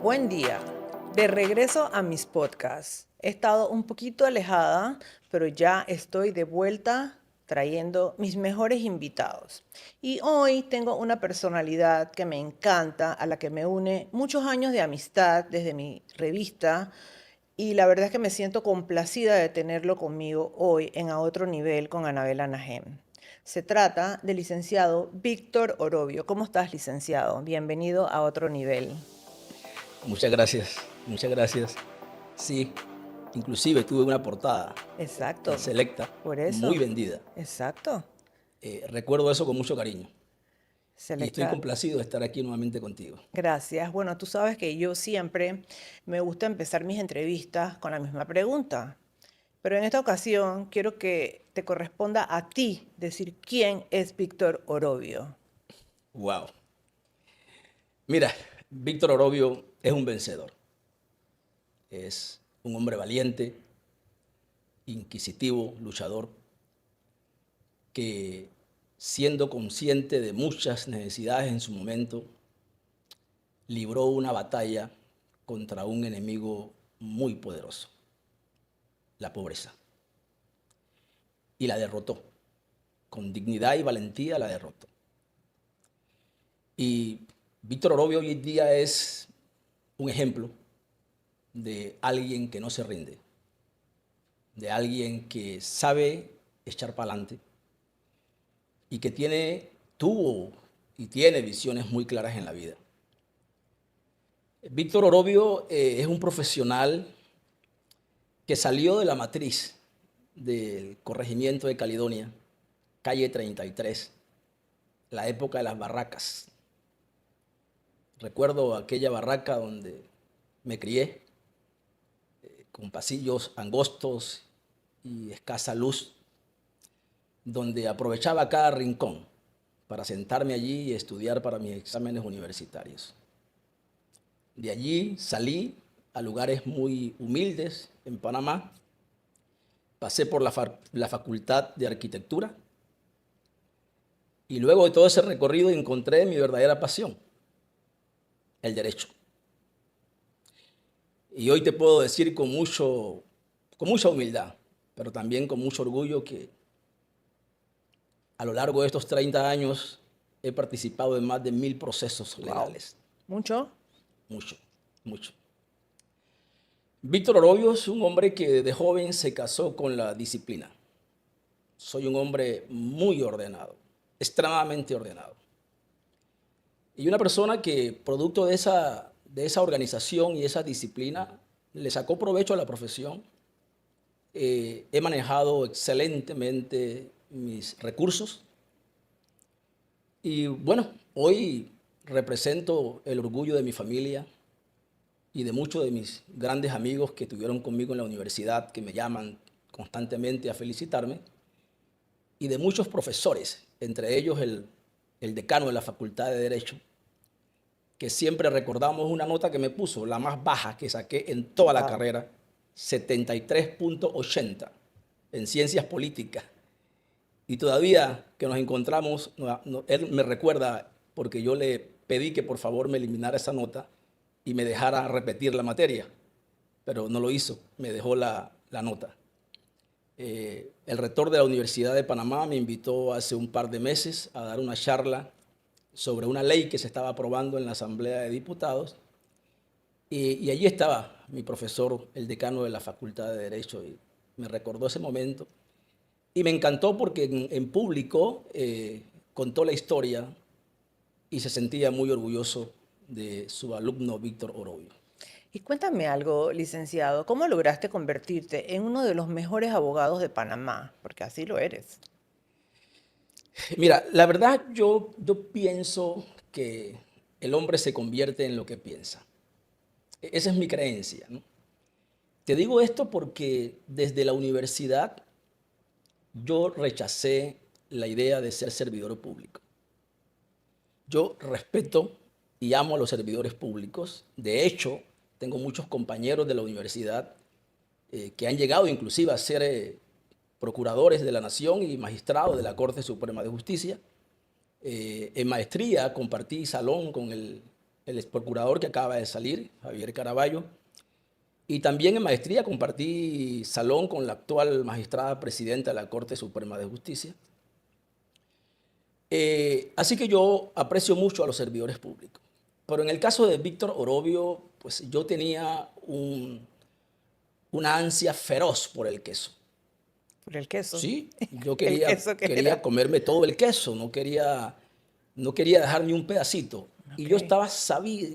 Buen día. De regreso a mis podcasts. He estado un poquito alejada, pero ya estoy de vuelta trayendo mis mejores invitados. Y hoy tengo una personalidad que me encanta, a la que me une muchos años de amistad desde mi revista. Y la verdad es que me siento complacida de tenerlo conmigo hoy en A Otro Nivel con Anabela Najem. Se trata del licenciado Víctor Orobio. ¿Cómo estás, licenciado? Bienvenido a Otro Nivel. Muchas gracias, muchas gracias. Sí, inclusive tuve una portada en Exacto, Selecta por muy eso. vendida. Exacto. Recuerdo eso con mucho cariño y estoy Selecta. complacido de estar aquí nuevamente contigo. Gracias. Bueno, tú sabes que yo siempre me gusta empezar mis entrevistas con la misma pregunta, pero en esta ocasión quiero que te corresponda a ti decir quién es Víctor Orobio. Wow. Mira, Víctor Orobio es un vencedor. Es un hombre valiente, inquisitivo, luchador, que siendo consciente de muchas necesidades en su momento, libró una batalla contra un enemigo muy poderoso, la pobreza, y la derrotó. Con dignidad y valentía la derrotó. Y Víctor Orobio hoy en día es un ejemplo de alguien que no se rinde, de alguien que sabe echar para adelante y que tuvo y tiene visiones muy claras en la vida. Víctor Orobio es un profesional que salió de la matriz del corregimiento de Caledonia, calle 33, la época de las barracas. Recuerdo aquella barraca donde me crié, con pasillos angostos y escasa luz, donde aprovechaba cada rincón para sentarme allí y estudiar para mis exámenes universitarios. De allí salí a lugares muy humildes en Panamá, pasé por la Facultad de Arquitectura y luego de todo ese recorrido encontré mi verdadera pasión, el derecho. Y hoy te puedo decir con mucha humildad, pero también con mucho orgullo que a lo largo de estos 30 años he participado en más de 1000 procesos Wow. legales. ¿Mucho? Mucho, mucho. Víctor Orobio es un hombre que de joven se casó con la disciplina. Soy un hombre muy ordenado, extremadamente ordenado. Y una persona que, producto de esa organización y esa disciplina, le sacó provecho a la profesión. He manejado excelentemente mis recursos. Y bueno, hoy represento el orgullo de mi familia y de muchos de mis grandes amigos que estuvieron conmigo en la universidad, que me llaman constantemente a felicitarme, y de muchos profesores, entre ellos el decano de la Facultad de Derecho, que siempre recordamos una nota que me puso, la más baja que saqué en toda la Wow. carrera, 73.80 en ciencias políticas. Y todavía que nos encontramos, él me recuerda porque yo le pedí que por favor me eliminara esa nota y me dejara repetir la materia, pero no lo hizo, me dejó la nota. El rector de la Universidad de Panamá me invitó hace un par de meses a dar una charla sobre una ley que se estaba aprobando en la Asamblea de Diputados y allí estaba mi profesor, el decano de la Facultad de Derecho, y me recordó ese momento. Y me encantó porque en público contó la historia y se sentía muy orgulloso de su alumno Víctor Orobio. Y cuéntame algo, licenciado, ¿cómo lograste convertirte en uno de los mejores abogados de Panamá? Porque así lo eres. Mira, la verdad yo pienso que el hombre se convierte en lo que piensa. Esa es mi creencia, ¿no? Te digo esto porque desde la universidad yo rechacé la idea de ser servidor público. Yo respeto y amo a los servidores públicos. De hecho, tengo muchos compañeros de la universidad que han llegado inclusive a ser procuradores de la Nación y magistrados de la Corte Suprema de Justicia. En maestría compartí salón con el el ex procurador que acaba de salir, Javier Caraballo. Y también en maestría compartí salón con la actual magistrada presidenta de la Corte Suprema de Justicia. Así que yo aprecio mucho a los servidores públicos. Pero en el caso de Víctor Orovio, pues yo tenía una ansia feroz por el queso. Por el queso. Sí, yo ¿El queso qué quería era? comerme todo el queso, no quería dejar ni un pedacito. Y Ok.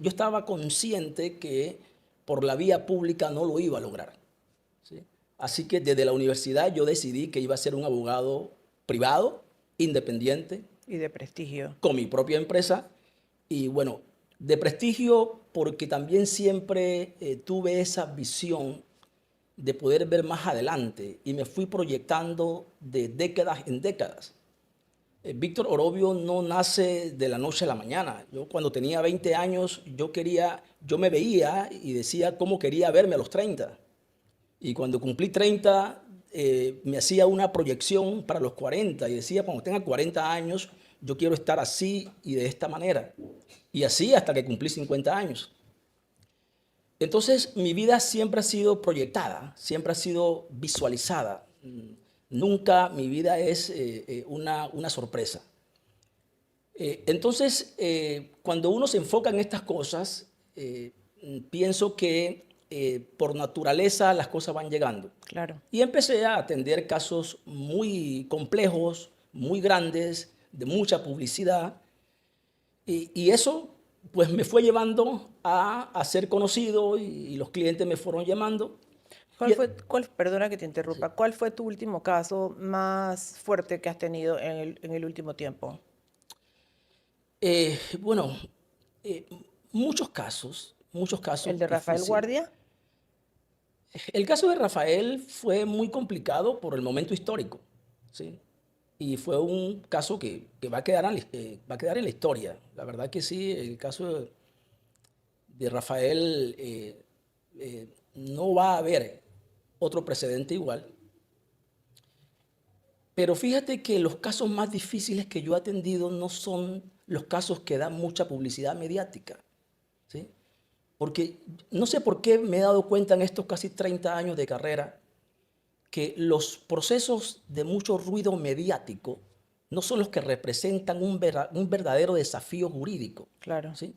yo estaba consciente que por la vía pública no lo iba a lograr. ¿Sí? Así que desde la universidad yo decidí que iba a ser un abogado privado, independiente, Y de prestigio. con mi propia empresa. Y bueno, de prestigio porque también siempre tuve esa visión de poder ver más adelante y me fui proyectando de décadas en décadas. Víctor Orovio no nace de la noche a la mañana. Yo cuando tenía 20 años, yo me veía y decía cómo quería verme a los 30. Y cuando cumplí 30, me hacía una proyección para los 40 y decía, cuando tenga 40 años, yo quiero estar así y de esta manera. Y así hasta que cumplí 50 años. Entonces, mi vida siempre ha sido proyectada, siempre ha sido visualizada. Nunca mi vida es una sorpresa. Entonces, cuando uno se enfoca en estas cosas, pienso que por naturaleza las cosas van llegando. Claro. Y empecé a atender casos muy complejos, muy grandes, de mucha publicidad. Y eso pues me fue llevando a ser conocido y los clientes me fueron llamando. Y, Perdona que te interrumpa, cuál fue tu último caso más fuerte que has tenido en el último tiempo? bueno, eh, muchos ¿El casos de Rafael difíciles. Guardia? El caso de Rafael fue muy complicado por el momento histórico, ¿sí? Y fue un caso que va a quedar va a quedar en la historia. La verdad que sí, el caso de Rafael no va a haber otro precedente igual. Pero fíjate que los casos más difíciles que yo he atendido no son los casos que dan mucha publicidad mediática, ¿sí? Porque no sé por qué me he dado cuenta en estos casi 30 años de carrera que los procesos de mucho ruido mediático no son los que representan un verdadero desafío jurídico, Claro. ¿sí?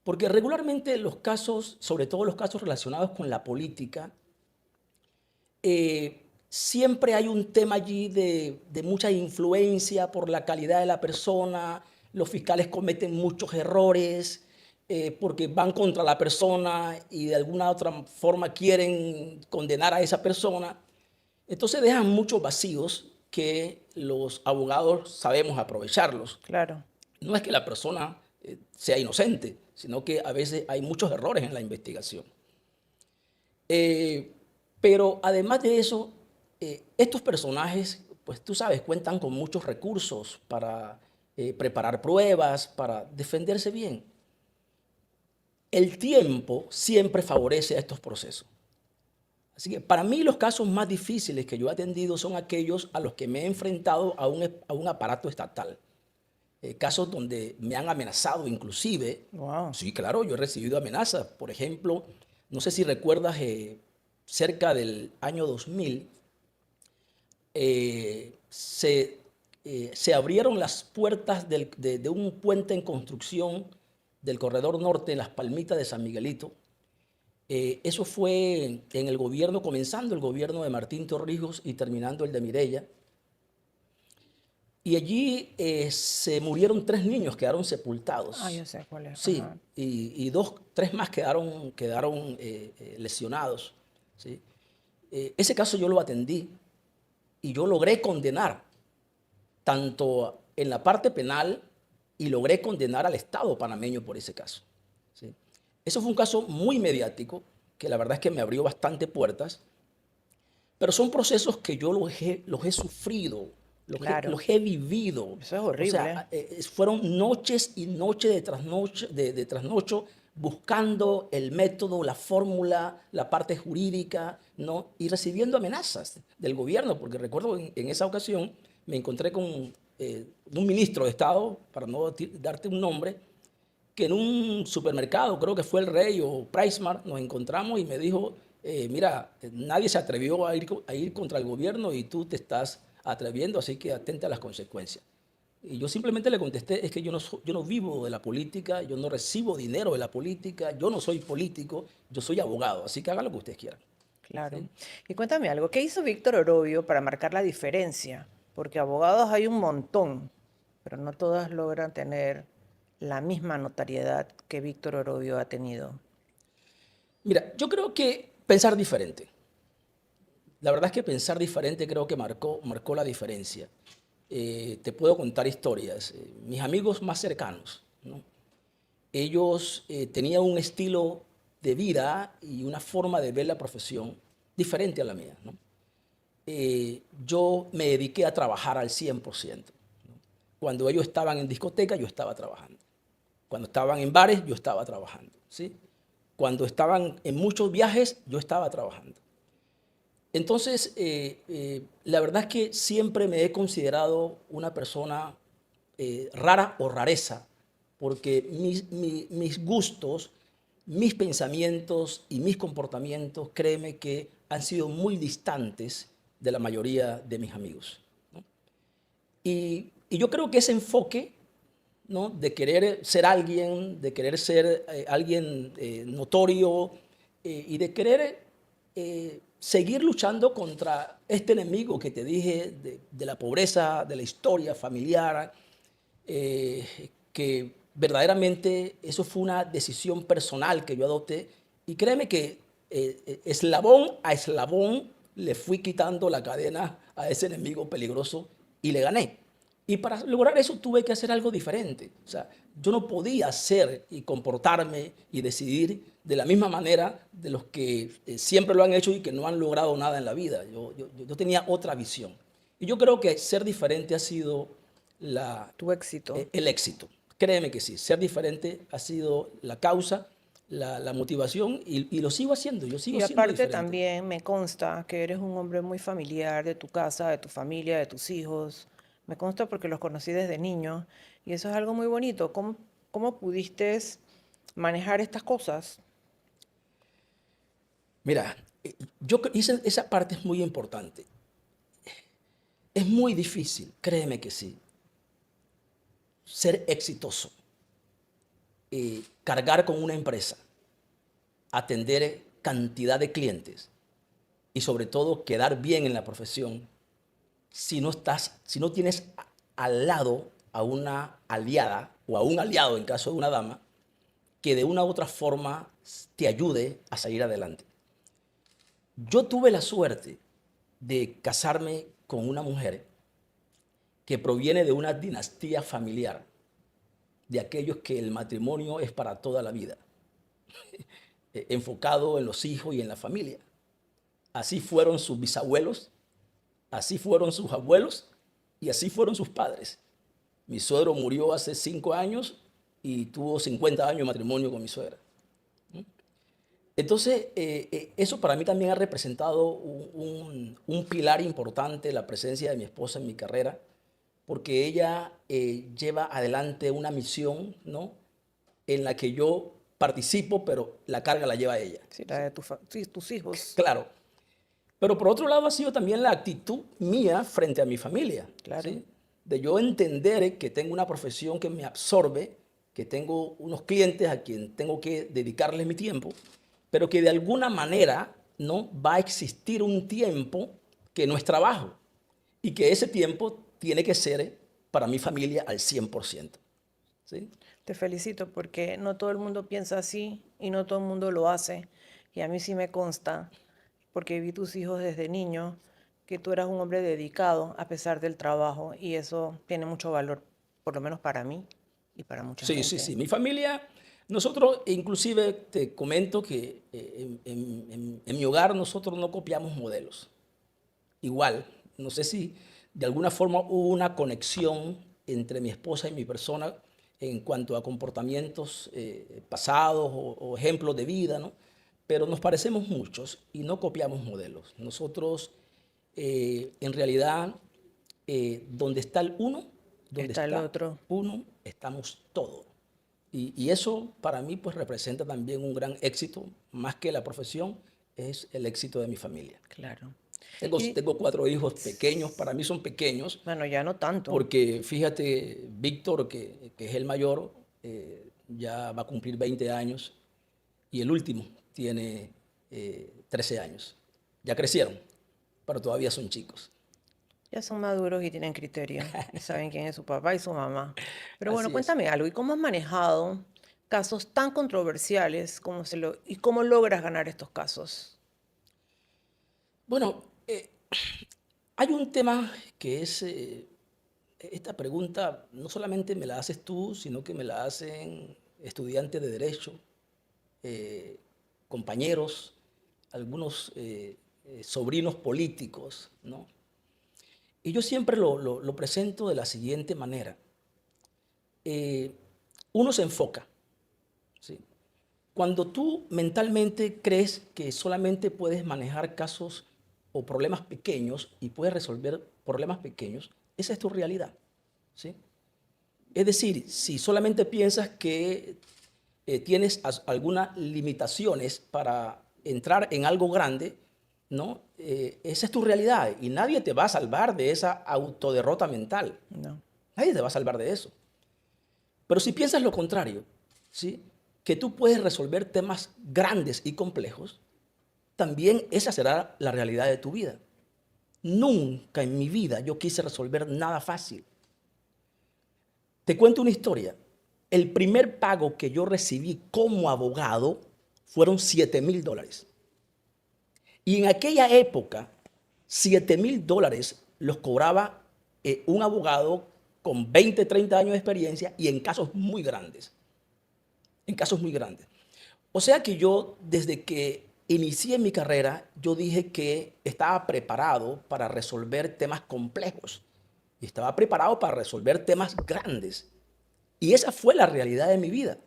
Porque regularmente los casos, sobre todo los casos relacionados con la política, siempre hay un tema allí de mucha influencia por la calidad de la persona, los fiscales cometen muchos errores porque van contra la persona y de alguna otra forma quieren condenar a esa persona. Entonces dejan muchos vacíos que los abogados sabemos aprovecharlos. Claro. No es que la persona sea inocente, sino que a veces hay muchos errores en la investigación. Pero además de eso, estos personajes, pues tú sabes, cuentan con muchos recursos para preparar pruebas, para defenderse bien. El tiempo siempre favorece a estos procesos. Así que para mí los casos más difíciles que yo he atendido son aquellos a los que me he enfrentado a un aparato estatal. Casos donde me han amenazado inclusive. Wow. Sí, claro, yo he recibido amenazas. Por ejemplo, no sé si recuerdas, cerca del año 2000, se abrieron las puertas de un puente en construcción del Corredor Norte en Las Palmitas de San Miguelito. Eso fue en el gobierno, comenzando el gobierno de Martín Torrijos y terminando el de Mireya. Y allí se murieron 3 niños, quedaron sepultados. Ah, yo sé cuál es. Sí, Ajá. y 3 más quedaron lesionados. ¿Sí? Ese caso yo lo atendí y yo logré condenar tanto en la parte penal y logré condenar al Estado panameño por ese caso. ¿Sí? Eso fue un caso muy mediático que la verdad es que me abrió bastante puertas, pero son procesos que yo los he sufrido, Claro. los he vivido. Eso es horrible. O sea, fueron noches y noches de trasnocho buscando el método, la fórmula, la parte jurídica, ¿no? Y recibiendo amenazas del gobierno, porque recuerdo en esa ocasión me encontré con un ministro de Estado, para no darte un nombre, que en un supermercado, creo que fue el Rey o PriceMart, nos encontramos y me dijo, mira, nadie se atrevió a ir contra el gobierno y tú te estás atreviendo, así que atenta a las consecuencias. Y yo simplemente le contesté, es que yo no vivo de la política, yo no recibo dinero de la política, yo no soy político, yo soy abogado, así que hagan lo que ustedes quieran. Claro. ¿Sí? Y cuéntame algo, ¿qué hizo Víctor Orovio para marcar la diferencia? Porque abogados hay un montón, pero no todas logran tener la misma notariedad que Víctor Orovio ha tenido. Mira, yo creo que pensar diferente. La verdad es que pensar diferente creo que marcó la diferencia. Te puedo contar historias. Mis amigos más cercanos, ¿no? Ellos tenían un estilo de vida y una forma de ver la profesión diferente a la mía, ¿no? Yo me dediqué a trabajar al 100%. ¿No? Cuando ellos estaban en discoteca, yo estaba trabajando. Cuando estaban en bares, yo estaba trabajando. ¿Sí? Cuando estaban en muchos viajes, yo estaba trabajando. Entonces, la verdad es que siempre me he considerado una persona rara o rareza, porque mis gustos, mis pensamientos y mis comportamientos, créeme que han sido muy distantes de la mayoría de mis amigos. ¿No? Y yo creo que ese enfoque, ¿no? De querer ser alguien, de querer ser alguien notorio y de querer seguir luchando contra este enemigo que te dije de la pobreza, de la historia familiar, que verdaderamente eso fue una decisión personal que yo adopté y créeme que eslabón a eslabón le fui quitando la cadena a ese enemigo peligroso y le gané. Y para lograr eso tuve que hacer algo diferente. O sea, yo no podía ser y comportarme y decidir de la misma manera de los que siempre lo han hecho y que no han logrado nada en la vida. Yo tenía otra visión. Y yo creo que ser diferente ha sido Tu éxito. el éxito. Créeme que sí, ser diferente ha sido la causa, la motivación y lo sigo haciendo, yo sigo Y siendo aparte diferente. también me consta que eres un hombre muy familiar de tu casa, de tu familia, de tus hijos. Me consta porque los conocí desde niño y eso es algo muy bonito. ¿Cómo pudiste manejar estas cosas? Mira, esa parte es muy importante. Es muy difícil, créeme que sí, ser exitoso, cargar con una empresa, atender cantidad de clientes y sobre todo quedar bien en la profesión si no tienes al lado a una aliada o a un aliado en caso de una dama que de una u otra forma te ayude a salir adelante. Yo tuve la suerte de casarme con una mujer que proviene de una dinastía familiar, de aquellos que el matrimonio es para toda la vida, enfocado en los hijos y en la familia. Así fueron sus bisabuelos, así fueron sus abuelos y así fueron sus padres. Mi suegro murió hace 5 años y tuvo 50 años de matrimonio con mi suegra. Entonces, eso para mí también ha representado un pilar importante, la presencia de mi esposa en mi carrera, porque ella lleva adelante una misión, ¿no? En la que yo participo, pero la carga la lleva ella. Sí, la de sí, tus hijos, Claro. Pero por otro lado ha sido también la actitud mía frente a mi familia, claro. ¿sí? De yo entender que tengo una profesión que me absorbe, que tengo unos clientes a quien tengo que dedicarles mi tiempo, pero que de alguna manera no va a existir un tiempo que no es trabajo y que ese tiempo tiene que ser para mi familia al 100%. ¿Sí? Te felicito porque no todo el mundo piensa así y no todo el mundo lo hace. Y a mí sí me consta, porque vi tus hijos desde niño, que tú eras un hombre dedicado a pesar del trabajo y eso tiene mucho valor, por lo menos para mí y para mucha Sí, sí, gente. sí. Mi familia, nosotros inclusive te comento que en mi hogar nosotros no copiamos modelos. Igual, no sé si de alguna forma hubo una conexión entre mi esposa y mi persona en cuanto a comportamientos pasados o ejemplos de vida, ¿no? Pero nos parecemos muchos y no copiamos modelos. Nosotros, en realidad, donde está el uno, donde Está el está otro. uno, estamos todos. Y eso para mí pues representa también un gran éxito, más que la profesión, es el éxito de mi familia. Claro. Y Tengo 4 hijos pequeños, para mí son pequeños, bueno, ya no tanto. porque fíjate, Víctor, que es el mayor, ya va a cumplir 20 años y el último tiene 13 años. Ya crecieron, pero todavía son chicos. Ya son maduros y tienen criterio y saben quién es su papá y su mamá. Pero bueno, Así es. cuéntame algo. ¿Y cómo has manejado casos tan controversiales y cómo logras ganar estos casos? Bueno, hay un tema que es, esta pregunta no solamente me la haces tú, sino que me la hacen estudiantes de derecho, eh, compañeros, algunos sobrinos políticos, ¿no? Y yo siempre lo presento de la siguiente manera. Eh, Uno se enfoca, ¿sí? Cuando tú mentalmente crees que solamente puedes manejar casos o problemas pequeños y puedes resolver problemas pequeños, esa es tu realidad, ¿sí? Es decir, si solamente piensas que tienes algunas limitaciones para entrar en algo grande, ¿no? Esa es tu realidad y nadie te va a salvar de esa autoderrota mental. No. Nadie te va a salvar de eso. Pero si piensas lo contrario, ¿sí? Que tú puedes resolver temas grandes y complejos, también esa será la realidad de tu vida. Nunca en mi vida yo quise resolver nada fácil. Te cuento una historia. El primer pago que yo recibí como abogado fueron $7,000. Y en aquella época, $7,000 los cobraba un abogado con 20, 30 años de experiencia y en casos muy grandes. En casos muy grandes. O sea que yo, desde que inicié mi carrera, yo dije que estaba preparado para resolver temas complejos y estaba preparado para resolver temas grandes. Y esa fue la realidad de mi vida.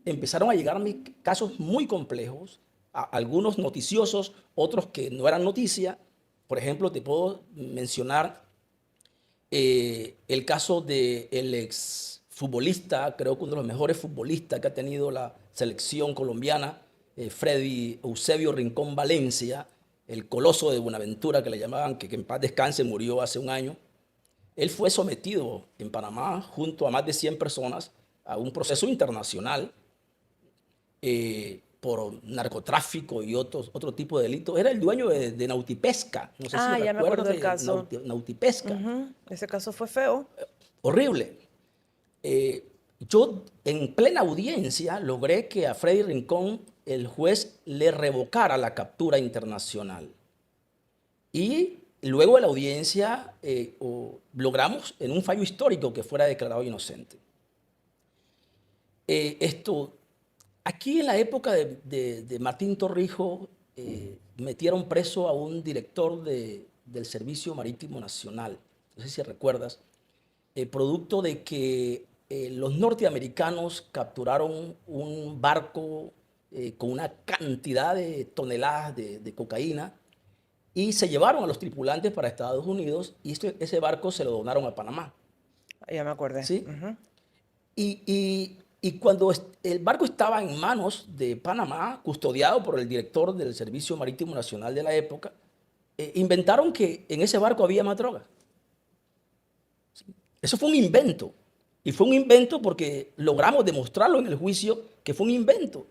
Empezaron a llegarme casos muy complejos, algunos noticiosos, otros que no eran noticia. Por ejemplo, te puedo mencionar el caso del ex futbolista, creo que uno de los mejores futbolistas que ha tenido la selección colombiana, Freddy Eusebio Rincón Valencia, el coloso de Buenaventura que le llamaban, que en paz descanse, murió hace un año. Él fue sometido en Panamá junto a más de 100 personas a un proceso internacional por narcotráfico y otro tipo de delitos. Era el dueño de Nautipesca. No sé si Ah, ya me acuerdo recuerdas del de caso. Nautipesca. Ujú. Ese caso fue feo. Horrible. Yo en plena audiencia logré que a Freddy Rincón el juez le revocara la captura internacional. Y luego de la audiencia logramos en un fallo histórico que fuera declarado inocente. Aquí en la época de Martín Torrijos metieron preso a un director del Servicio Marítimo Nacional, no sé si recuerdas, producto de que los norteamericanos capturaron un barco con una cantidad de toneladas de cocaína y se llevaron a los tripulantes para Estados Unidos y ese barco se lo donaron a Panamá. Ya me acordé. ¿Sí? Ujú. Y cuando el barco estaba en manos de Panamá, custodiado por el director del Servicio Marítimo Nacional de la época, inventaron que en ese barco había más droga. Eso fue un invento. Y fue un invento porque logramos demostrarlo en el juicio que fue un invento.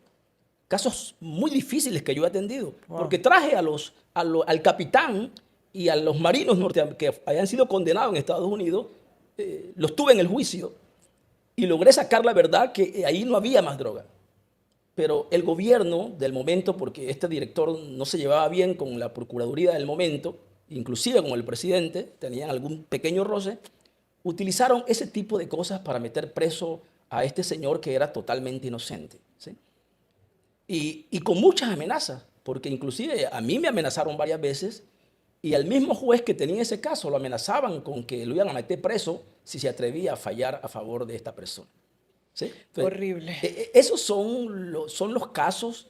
Casos muy difíciles que yo he atendido. Wow. Porque traje al capitán y a los marinos que habían sido condenados en Estados Unidos, los tuve en el juicio y logré sacar la verdad que ahí no había más droga. Pero el gobierno del momento, porque este director no se llevaba bien con la Procuraduría del momento, inclusive con el presidente, tenían algún pequeño roce, utilizaron ese tipo de cosas para meter preso a este señor que era totalmente inocente, ¿sí? Y con muchas amenazas, porque inclusive a mí me amenazaron varias veces y al mismo juez que tenía ese caso lo amenazaban con que lo iban a meter preso si se atrevía a fallar a favor de esta persona, ¿sí? Entonces, Horrible. esos son los casos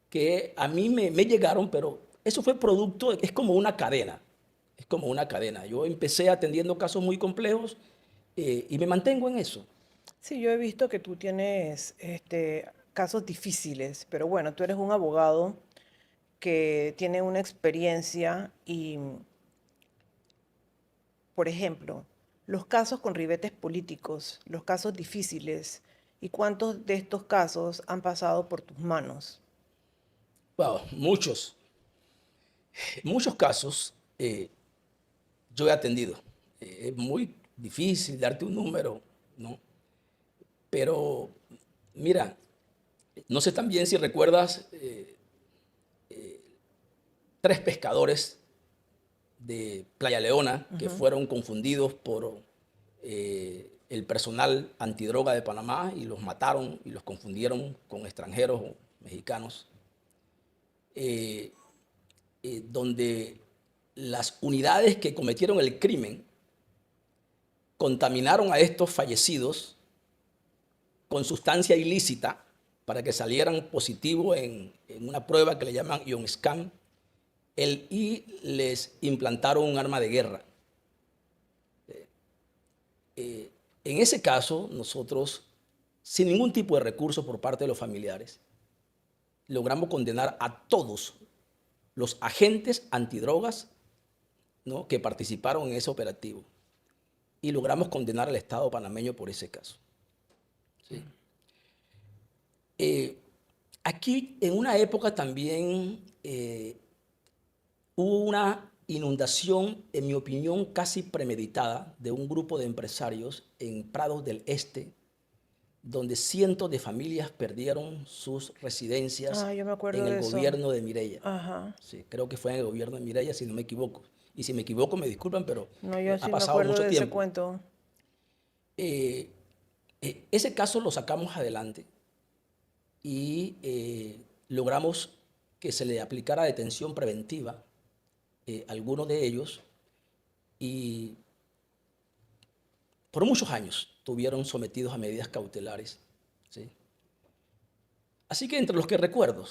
que a mí me llegaron, pero eso fue producto, es como una cadena, es como una cadena. Yo empecé atendiendo casos muy complejos y me mantengo en eso. Sí, yo he visto que tú tienes casos difíciles, pero bueno, tú eres un abogado que tiene una experiencia y, por ejemplo, los casos con ribetes políticos, los casos difíciles, ¿y cuántos de estos casos han pasado por tus manos? Wow, muchos casos yo he atendido. Es muy difícil darte un número, ¿no? Pero mira, no sé también si recuerdas tres pescadores de Playa Leona que fueron confundidos por el personal antidroga de Panamá y los mataron y los confundieron con extranjeros o mexicanos, eh, donde las unidades que cometieron el crimen contaminaron a estos fallecidos con sustancia ilícita para que salieran positivos en una prueba que le llaman ION-SCAN y les implantaron un arma de guerra. En ese caso, nosotros, sin ningún tipo de recurso por parte de los familiares, logramos condenar a todos los agentes antidrogas, ¿no?, que participaron en ese operativo. Y logramos condenar al Estado panameño por ese caso. ¿Sí? Aquí, en una época también, hubo una inundación, en mi opinión, casi premeditada de un grupo de empresarios en Prados del Este, donde cientos de familias perdieron sus residencias Ah, yo me en acuerdo el de eso. gobierno de Mireya. Ajá. Sí, creo que fue en el gobierno de Mireya, si no me equivoco. Y si me equivoco, me disculpan, pero No, yo ha sí me pasado acuerdo mucho de ese tiempo. cuento. Eh, Ese caso lo sacamos adelante y logramos que se le aplicara detención preventiva a algunos de ellos y por muchos años estuvieron sometidos a medidas cautelares. ¿Sí? Así que entre los que recuerdo,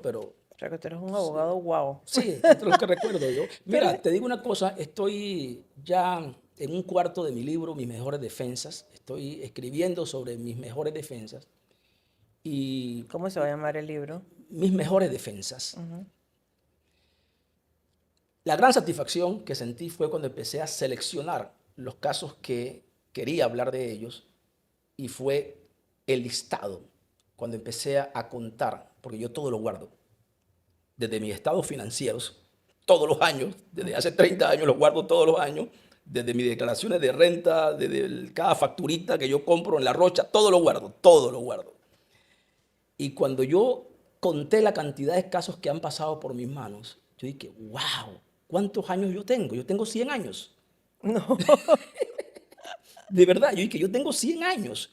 pero O sea, que tú eres un abogado, wow. sí, entre los que recuerdo yo. Pero, Mira, te digo una cosa, estoy ya en un cuarto de mi libro, Mis Mejores Defensas. Estoy escribiendo sobre mis mejores defensas y ¿cómo se va a llamar el libro? mis mejores defensas. La gran satisfacción que sentí fue cuando empecé a seleccionar los casos que quería hablar de ellos y fue el listado, cuando empecé a contar, porque yo todo lo guardo, desde mis estados financieros, todos los años, desde hace 30 años los guardo todos los años, desde mis declaraciones de renta, desde cada facturita que yo compro en La Rocha, todo lo guardo, todo lo guardo. Y cuando yo conté la cantidad de casos que han pasado por mis manos, yo dije, wow, ¿cuántos años yo tengo? Yo tengo 100 años. No, De verdad, yo dije, yo tengo 100 años.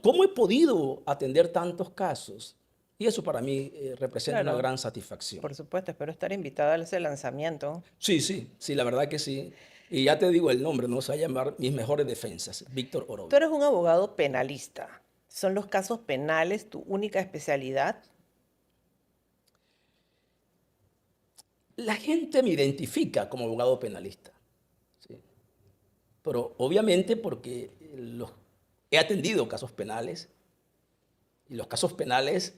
¿Cómo he podido atender tantos casos? Y eso para mí representa una claro, gran satisfacción. por supuesto, espero estar invitada a ese lanzamiento. Sí, sí, sí, la verdad que sí. Y ya te digo el nombre, no se va a llamar Mis Mejores Defensas, Víctor Tú Orobio. eres un abogado penalista. ¿Son los casos penales tu única especialidad? La gente me identifica como abogado penalista, ¿sí? Pero obviamente porque he atendido casos penales y los casos penales,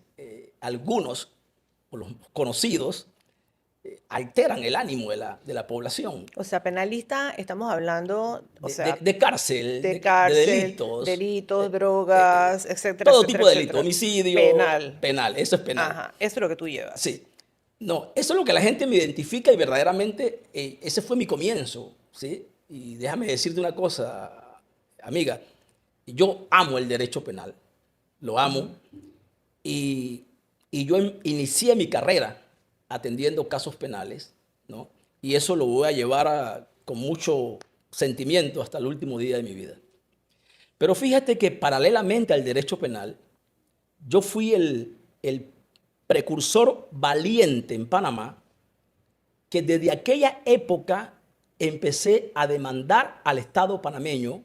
algunos, o los conocidos, alteran el ánimo de la población, O sea, penalista, estamos hablando, o sea, de cárcel, de de cárcel, delitos, delitos, drogas, etcétera, todo etcétera, tipo de delito, etcétera. homicidio, Penal. penal, eso es penal. Ajá, eso es lo que tú llevas. Sí. No, eso es lo que la gente me identifica y verdaderamente ese fue mi comienzo, ¿sí? Y déjame decirte una cosa, amiga, yo amo el derecho penal, lo amo, y, y yo inicié mi carrera atendiendo casos penales, ¿no? Y eso lo voy a llevar con mucho sentimiento hasta el último día de mi vida. Pero fíjate que paralelamente al derecho penal, yo fui el precursor valiente en Panamá que desde aquella época empecé a demandar al Estado panameño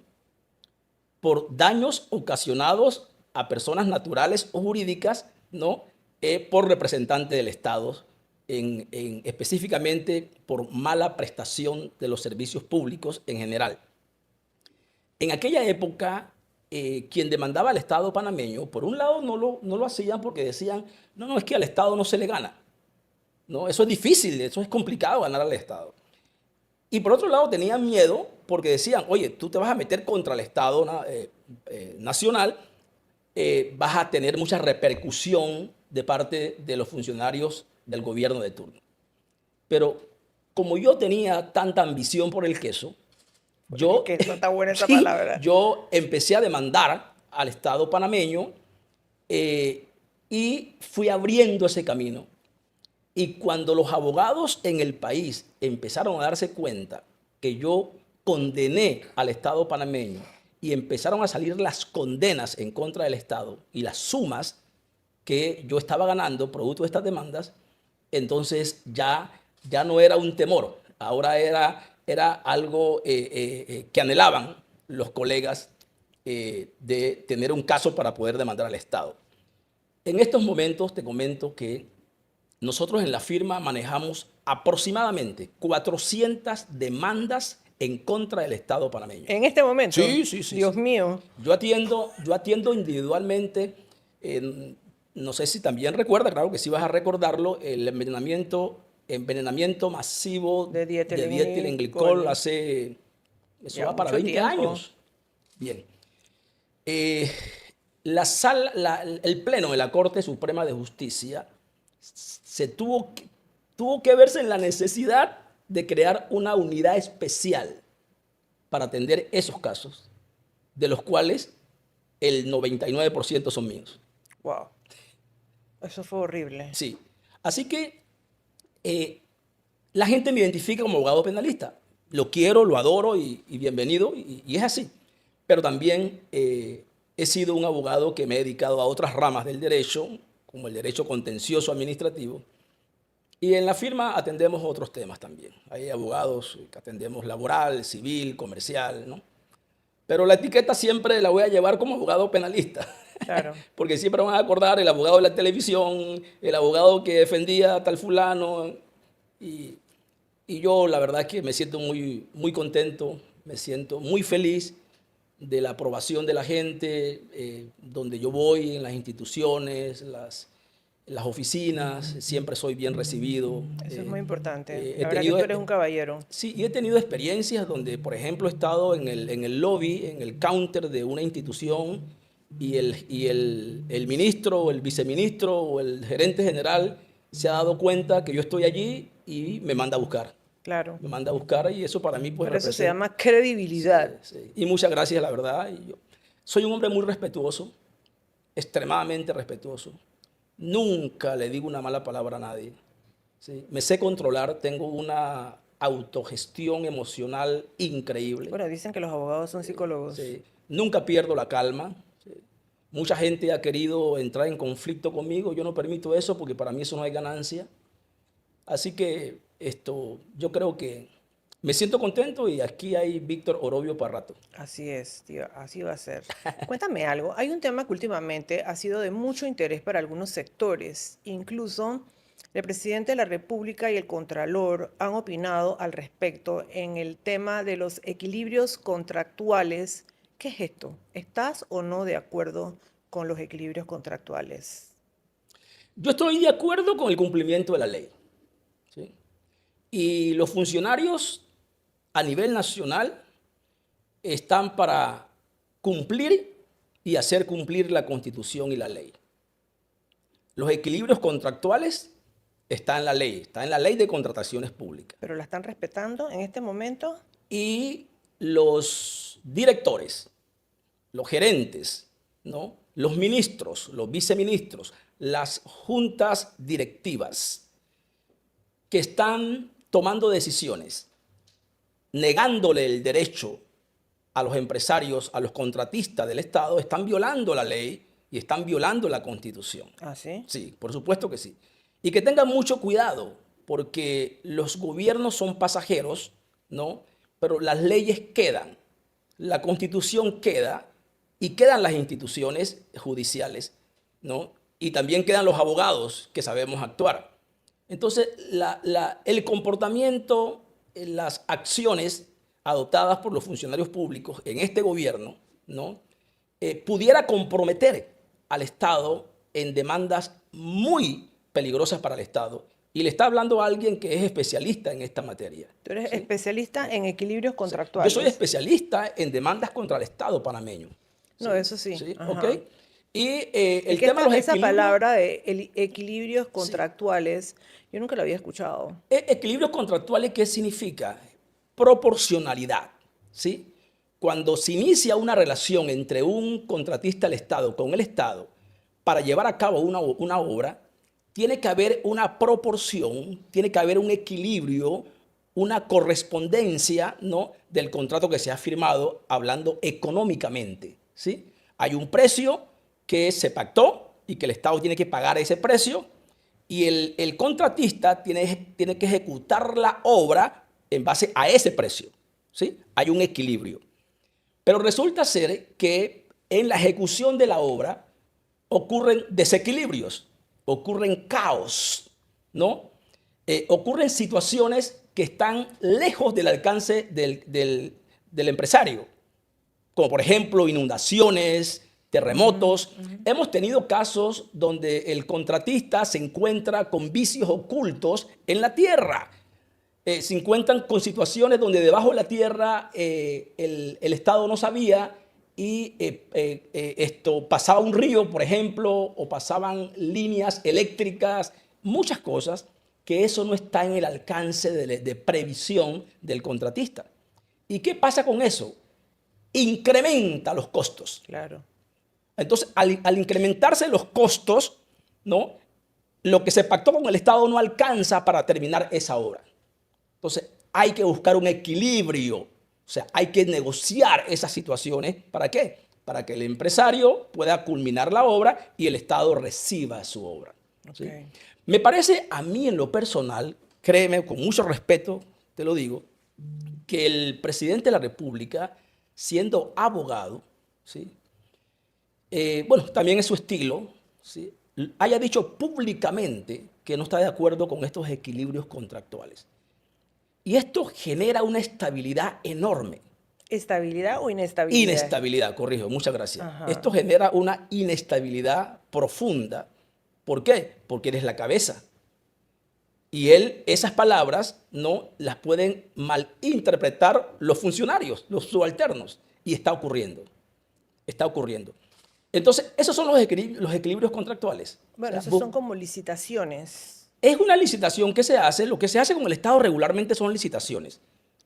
por daños ocasionados a personas naturales o jurídicas, ¿no? Por representantes del Estado, específicamente por mala prestación de los servicios públicos en general. En aquella época quien demandaba al Estado panameño, por un lado no lo hacían porque decían, no, es que al Estado no se le gana. No, eso es difícil, eso es complicado ganar al Estado. Y por otro lado tenían miedo porque decían, oye, tú te vas a meter contra el Estado nacional, vas a tener mucha repercusión de parte de los funcionarios del gobierno de turno. Pero como yo tenía tanta ambición por el queso, yo, Que no está buena esa sí, palabra. yo empecé a demandar al Estado panameño y fui abriendo ese camino. Y cuando los abogados en el país empezaron a darse cuenta que yo condené al Estado panameño y empezaron a salir las condenas en contra del Estado y las sumas que yo estaba ganando producto de estas demandas, entonces ya no era un temor, ahora era algo que anhelaban los colegas de tener un caso para poder demandar al Estado. En estos momentos te comento que nosotros en la firma manejamos aproximadamente 400 demandas en contra del Estado panameño. En este momento. Sí, sí, sí. Dios sí. mío. Yo atiendo individualmente, no sé si también recuerda, claro que sí vas a recordarlo, el envenenamiento masivo De dietilenglicol hace, eso ya va para mucho 20 tiempo. años. Bien. El Pleno de la Corte Suprema de Justicia tuvo que verse en la necesidad de crear una unidad especial para atender esos casos, de los cuales el 99% son míos. Wow. Eso fue horrible. Sí. Así que la gente me identifica como abogado penalista. Lo quiero, lo adoro y bienvenido, y es así. Pero también he sido un abogado que me he dedicado a otras ramas del derecho, como el derecho contencioso administrativo. Y en la firma atendemos otros temas también. Hay abogados que atendemos laboral, civil, comercial, ¿no? Pero la etiqueta siempre la voy a llevar como abogado penalista. Claro. Porque siempre van a acordar el abogado de la televisión, el abogado que defendía a tal fulano. Y yo la verdad es que me siento muy, muy contento, me siento muy feliz de la aprobación de la gente, donde yo voy, en las instituciones, las oficinas, siempre soy bien recibido. Eso es muy importante. He La verdad que tenido, tú eres un caballero. sí, y he tenido experiencias donde, por ejemplo, he estado en el lobby, en el counter de una institución y el ministro o el viceministro o el gerente general se ha dado cuenta que yo estoy allí y me manda a buscar. Claro. Me manda a buscar y eso para mí pues Pero eso se representa... llama credibilidad. Sí, sí. Y muchas gracias, la verdad. Y yo soy un hombre muy respetuoso, extremadamente respetuoso. Nunca le digo una mala palabra a nadie. ¿Sí? Me sé controlar, tengo una autogestión emocional increíble. Bueno, dicen que los abogados son psicólogos. Sí. Nunca pierdo la calma. ¿Sí? Mucha gente ha querido entrar en conflicto conmigo. Yo no permito eso porque para mí eso no hay ganancia. Así que yo creo que me siento contento y aquí hay Víctor Orobio para rato. Así es, tío, así va a ser. Cuéntame algo. Hay un tema que últimamente ha sido de mucho interés para algunos sectores. Incluso el presidente de la República y el Contralor han opinado al respecto en el tema de los equilibrios contractuales. ¿Qué es esto? ¿Estás o no de acuerdo con los equilibrios contractuales? Yo estoy de acuerdo con el cumplimiento de la ley. ¿Sí? Y los funcionarios a nivel nacional están para cumplir y hacer cumplir la Constitución y la ley. Los equilibrios contractuales están en la ley de contrataciones públicas. ¿Pero la están respetando en este momento? Y los directores, los gerentes, ¿no? Los ministros, los viceministros, las juntas directivas que están tomando decisiones, negándole el derecho a los empresarios, a los contratistas del Estado, están violando la ley y están violando la Constitución. ¿Ah, sí? Sí, por supuesto que sí. Y que tengan mucho cuidado, porque los gobiernos son pasajeros, ¿no? Pero las leyes quedan, la Constitución queda y quedan las instituciones judiciales, ¿no? Y también quedan los abogados que sabemos actuar. Entonces, el comportamiento, las acciones adoptadas por los funcionarios públicos en este gobierno, ¿no? pudiera comprometer al Estado en demandas muy peligrosas para el Estado. Y le está hablando a alguien que es especialista en esta materia. Tú eres especialista en equilibrios Yo contractuales. soy especialista en demandas contra el Estado panameño. No, eso sí. ¿Sí? Ajá. ¿Ok? Y Es el que tema de los esa equilibrios... palabra de equilibrios contractuales, yo nunca la había escuchado. Equilibrios contractuales, ¿qué significa? Proporcionalidad, ¿sí? Cuando se inicia una relación entre un contratista del Estado con el Estado para llevar a cabo una obra, tiene que haber una proporción, tiene que haber un equilibrio, una correspondencia, ¿no?, del contrato que se ha firmado, hablando económicamente, ¿sí? Hay un precio que se pactó y que el Estado tiene que pagar ese precio, y el contratista tiene que ejecutar la obra en base a ese precio, ¿sí? Hay un equilibrio. Pero resulta ser que en la ejecución de la obra ocurren desequilibrios, ocurren caos, ¿no? Ocurren situaciones que están lejos del alcance del empresario, como por ejemplo inundaciones, terremotos. Hemos tenido casos donde el contratista se encuentra con vicios ocultos en la tierra. Se encuentran con situaciones donde debajo de la tierra el Estado no sabía y esto pasaba un río, por ejemplo, o pasaban líneas eléctricas, muchas cosas que eso no está en el alcance de previsión del contratista. ¿Y qué pasa con eso? Incrementa los costos. Claro. Entonces, al incrementarse los costos, ¿no?, lo que se pactó con el Estado no alcanza para terminar esa obra. Entonces, hay que buscar un equilibrio. O sea, hay que negociar esas situaciones. ¿Para qué? Para que el empresario pueda culminar la obra y el Estado reciba su obra. ¿Sí? Okay. Me parece a mí en lo personal, créeme, con mucho respeto, te lo digo, que el presidente de la República, siendo abogado, ¿sí?, bueno, también es su estilo, ¿sí?, haya dicho públicamente que no está de acuerdo con estos equilibrios contractuales. Y esto genera una estabilidad enorme. ¿Estabilidad o inestabilidad? Inestabilidad, corrijo, muchas gracias. Ajá. Esto genera una inestabilidad profunda. ¿Por qué? Porque eres la cabeza. Y esas palabras no las pueden malinterpretar los funcionarios, los subalternos. Y está ocurriendo. Está ocurriendo. Entonces, esos son los equilibrios contractuales. Bueno, O sea, esos son como licitaciones. es una licitación que se hace. Lo que se hace con el Estado regularmente son licitaciones.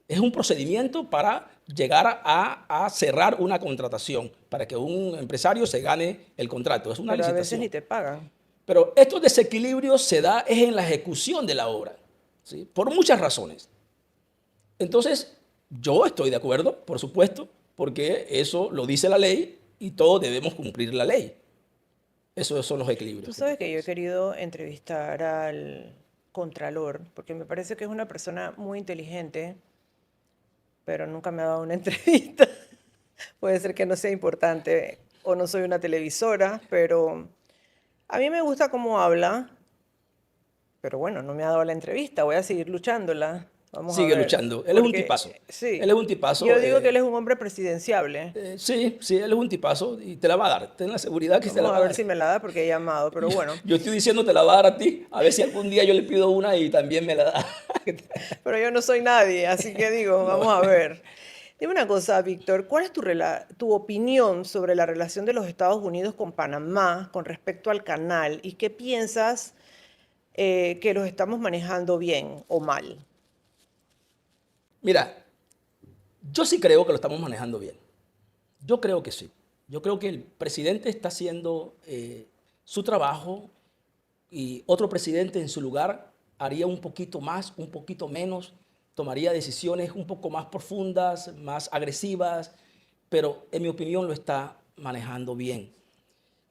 Es un procedimiento para llegar a cerrar una contratación, para que un empresario se gane el contrato. Es una Pero a veces licitación. ni te pagan. Pero estos desequilibrios se da es en la ejecución de la obra, ¿sí?, por muchas razones. Entonces, yo estoy de acuerdo, por supuesto, porque eso lo dice la ley y todos debemos cumplir la ley. Esos son los equilibrios. Tú sabes que yo he querido entrevistar al Contralor, porque me parece que es una persona muy inteligente, pero nunca me ha dado una entrevista. Puede ser que no sea importante o no soy una televisora, pero a mí me gusta cómo habla, pero bueno, no me ha dado la entrevista. Voy a seguir luchándola. Vamos a Sigue ver. luchando. Él es un Porque, tipazo. sí, Él es un tipazo. yo digo que él es un hombre presidenciable. Sí, sí, él es un tipazo y te la va a dar. Ten la seguridad que se la Vamos va a a ver dar. si me la da porque he llamado, pero bueno. Yo estoy diciendo te la va a dar a ti. A ver si algún día yo le pido una y también me la da. Pero yo no soy nadie, así que digo, vamos a ver. Dime una cosa, Víctor, ¿cuál es tu opinión sobre la relación de los Estados Unidos con Panamá con respecto al canal? ¿Y qué piensas que los estamos manejando bien o mal? Mira, yo sí creo que lo estamos manejando bien. Yo creo que sí. Yo creo que el presidente está haciendo su trabajo y otro presidente en su lugar haría un poquito más, un poquito menos, tomaría decisiones un poco más profundas, más agresivas, pero en mi opinión lo está manejando bien.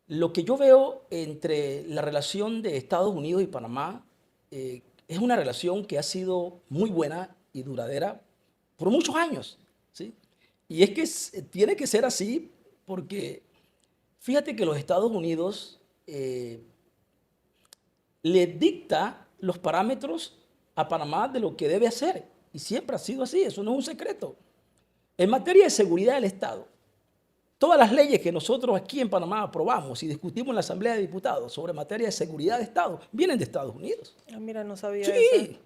Lo que yo veo entre la relación de Estados Unidos y Panamá es una relación que ha sido muy buena y duradera por muchos años, ¿sí? Y es que tiene que ser así porque fíjate que los Estados Unidos le dicta los parámetros a Panamá de lo que debe hacer. Y siempre ha sido así, eso no es un secreto. En materia de seguridad del Estado, Todas las leyes que nosotros aquí en Panamá aprobamos y discutimos en la Asamblea de Diputados sobre materia de seguridad de Estado vienen de Estados Unidos. Ah, mira, no sabía eso. Sí,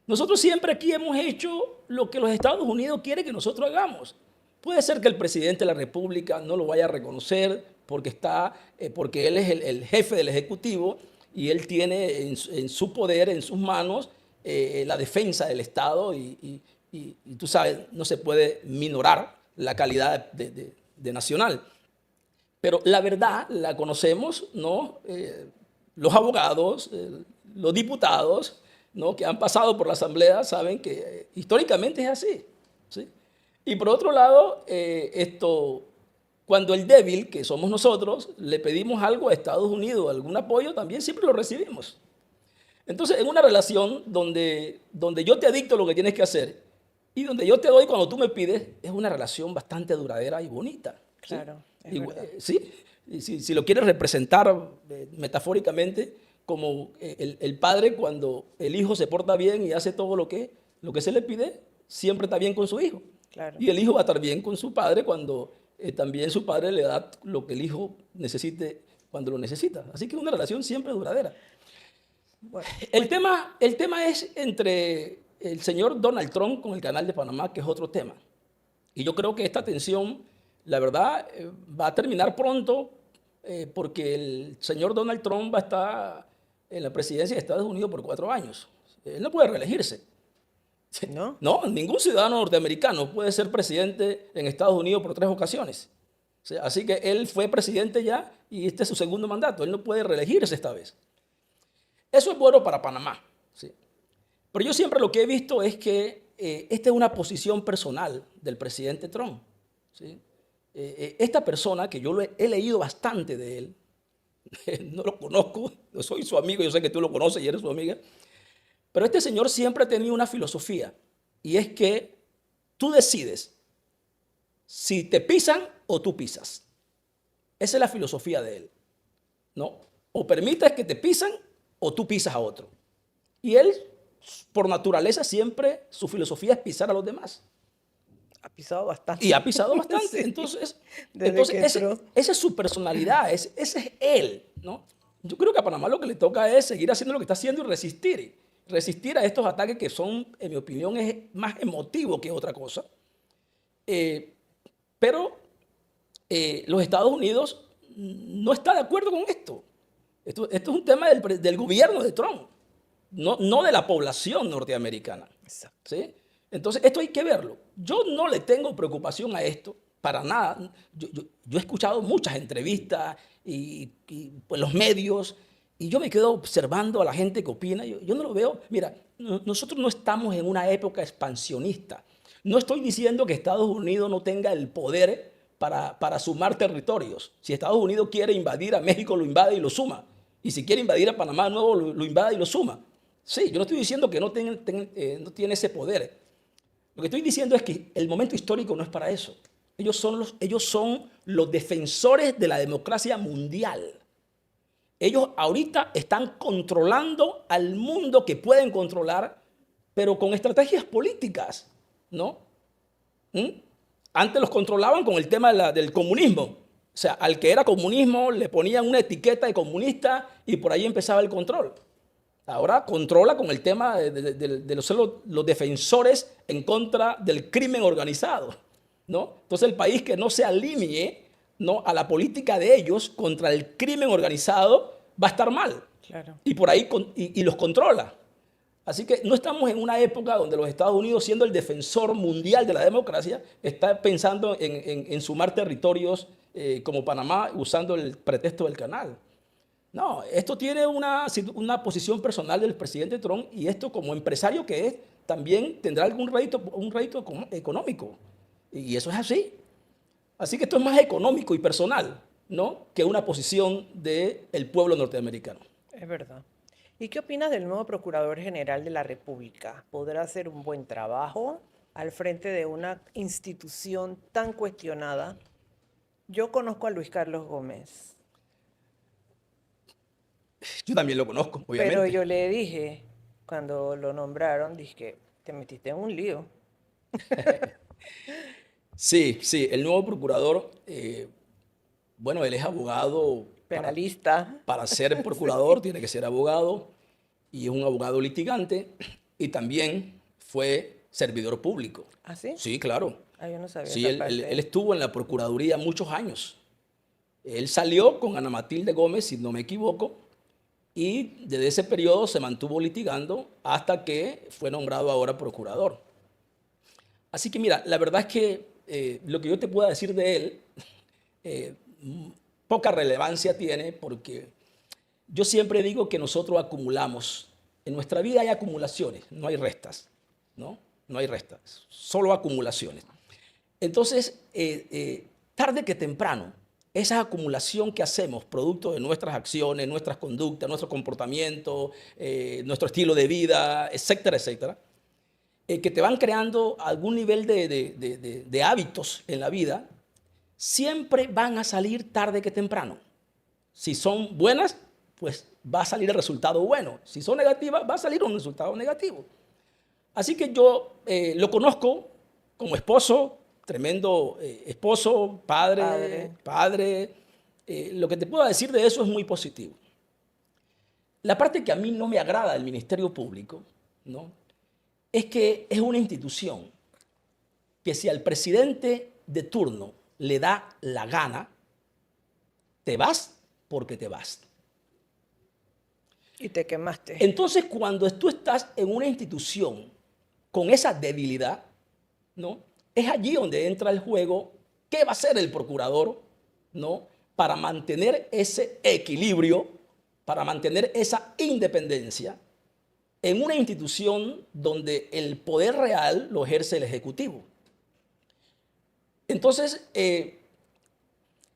nosotros siempre aquí hemos hecho lo que los Estados Unidos quieren que nosotros hagamos. Puede ser que el presidente de la República no lo vaya a reconocer porque él es el jefe del Ejecutivo y él tiene en su poder, en sus manos, la defensa del Estado y tú sabes, no se puede minorar la calidad de nacional. Pero la verdad la conocemos, ¿no? Los abogados, los diputados, ¿no? Que han pasado por la Asamblea saben que históricamente es así, ¿sí? Y por otro lado, cuando el débil, que somos nosotros, le pedimos algo a Estados Unidos, algún apoyo, también siempre lo recibimos. Entonces, en una relación donde yo te dicto lo que tienes que hacer y donde yo te doy cuando tú me pides, es una relación bastante duradera y bonita. ¿Sí? Claro, es verdad. ¿Sí? Y si lo quieres representar metafóricamente, como el padre cuando el hijo se porta bien y hace todo lo que se le pide, siempre está bien con su hijo. Claro. Y el hijo va a estar bien con su padre cuando también su padre le da lo que el hijo necesite cuando lo necesita. Así que es una relación siempre duradera. Bueno, El tema es entre el señor Donald Trump con el Canal de Panamá, que es otro tema. Y yo creo que esta tensión, la verdad, va a terminar pronto porque el señor Donald Trump va a estar en la presidencia de Estados Unidos por 4 años. Él no puede reelegirse. ¿no? No, ningún ciudadano norteamericano puede ser presidente en Estados Unidos por 3 ocasiones. Así que él fue presidente ya y este es su segundo mandato. Él no puede reelegirse esta vez. Eso es bueno para Panamá. ¿Sí? Pero yo siempre lo que he visto es que esta es una posición personal del presidente Trump. ¿Sí? Esta persona, que yo he leído bastante de él, no lo conozco, no soy su amigo, yo sé que tú lo conoces y eres su amiga, pero este señor siempre ha tenido una filosofía y es que tú decides si te pisan o tú pisas. Esa es la filosofía de él. ¿No? O permites que te pisan o tú pisas a otro. Y él, por naturaleza, siempre su filosofía es pisar a los demás. Ha pisado bastante. Y ha pisado bastante. Sí. Entonces Desde esa es su personalidad, ese es él. ¿No? Yo creo que a Panamá lo que le toca es seguir haciendo lo que está haciendo y resistir. Resistir a estos ataques que son, en mi opinión, es más emotivo que otra cosa. Pero los Estados Unidos no está de acuerdo con esto. Esto es un tema del gobierno de Trump, no de la población norteamericana. Exacto. ¿Sí? Entonces, esto hay que verlo. Yo no le tengo preocupación a esto, para nada. Yo he escuchado muchas entrevistas y pues, los medios, y yo me quedo observando a la gente que opina. Yo no lo veo. Mira, nosotros no estamos en una época expansionista. No estoy diciendo que Estados Unidos no tenga el poder para sumar territorios. Si Estados Unidos quiere invadir a México, lo invade y lo suma. Y si quiere invadir a Panamá de nuevo, lo invade y lo suma. Sí, yo no estoy diciendo que no tiene ese poder. Lo que estoy diciendo es que el momento histórico no es para eso. Ellos son los defensores de la democracia mundial. Ellos ahorita están controlando al mundo que pueden controlar, pero con estrategias políticas, ¿no? Antes los controlaban con el tema del comunismo. O sea, al que era comunismo le ponían una etiqueta de comunista y por ahí empezaba el control. Ahora controla con el tema de los defensores en contra del crimen organizado, ¿no? Entonces el país que no se alinee, ¿no?, a la política de ellos contra el crimen organizado va a estar mal. Claro. Y por ahí y los controla. Así que no estamos en una época donde los Estados Unidos, siendo el defensor mundial de la democracia, está pensando en sumar territorios como Panamá usando el pretexto del canal. No, esto tiene una posición personal del presidente Trump y esto como empresario que es, también tendrá un rédito económico. Y eso es así. Así que esto es más económico y personal, ¿no?, que una posición del pueblo norteamericano. Es verdad. ¿Y qué opinas del nuevo Procurador General de la República? ¿Podrá hacer un buen trabajo al frente de una institución tan cuestionada? Yo conozco a Luis Carlos Gómez, Yo también lo conozco, obviamente. pero yo le dije, cuando lo nombraron, dije que te metiste en un lío. Sí, sí, el nuevo procurador, bueno, él es abogado. Penalista. Para ser procurador tiene que ser abogado y es un abogado litigante y también fue servidor público. ¿Ah, sí? Sí, claro. Ah, yo no sabía Sí, esa él parte. estuvo en la Procuraduría muchos años. Él salió con Ana Matilde Gómez, si no me equivoco, y desde ese periodo se mantuvo litigando hasta que fue nombrado ahora procurador. Así que mira, la verdad es que lo que yo te pueda decir de él, eh, poca relevancia tiene porque yo siempre digo que nosotros acumulamos. En nuestra vida hay acumulaciones, no hay restas, ¿no? No hay restas, solo acumulaciones. Entonces, tarde que temprano, esa acumulación que hacemos, producto de nuestras acciones, nuestras conductas, nuestro comportamiento, nuestro estilo de vida, etcétera, etcétera, que te van creando algún nivel de hábitos en la vida, siempre van a salir tarde que temprano. Si son buenas, pues va a salir el resultado bueno. Si son negativas, va a salir un resultado negativo. Así que yo lo conozco como esposo, tremendo esposo, Padre. padre. Lo que te puedo decir de eso es muy positivo. La parte que a mí no me agrada del Ministerio Público, ¿no?, es que es una institución que si al presidente de turno le da la gana, te vas porque te vas. Y te quemaste. Entonces, cuando tú estás en una institución con esa debilidad, ¿no?, es allí donde entra el juego qué va a hacer el procurador, ¿no?, para mantener ese equilibrio, para mantener esa independencia en una institución donde el poder real lo ejerce el Ejecutivo. Entonces,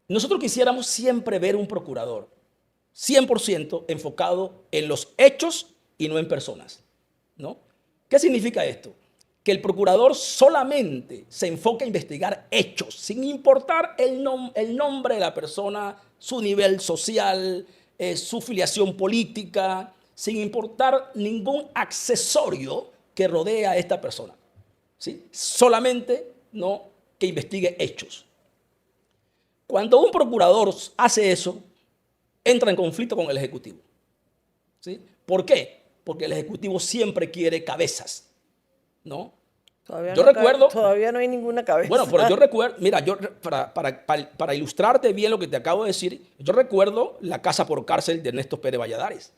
nosotros quisiéramos siempre ver un procurador 100% enfocado en los hechos y no en personas, ¿no? ¿Qué significa esto? Que el procurador solamente se enfoca a investigar hechos, sin importar el nombre de la persona, su nivel social, su filiación política, sin importar ningún accesorio que rodea a esta persona, ¿sí? Solamente, ¿no?, que investigue hechos. Cuando un procurador hace eso, entra en conflicto con el Ejecutivo, ¿sí? ¿Por qué? Porque el Ejecutivo siempre quiere cabezas, ¿no? Todavía Yo no, recuerdo, todavía no hay ninguna bueno, pero yo cabeza. recuerdo, mira, para ilustrarte bien lo que te acabo de decir, yo recuerdo la casa por cárcel de Ernesto Pérez Valladares.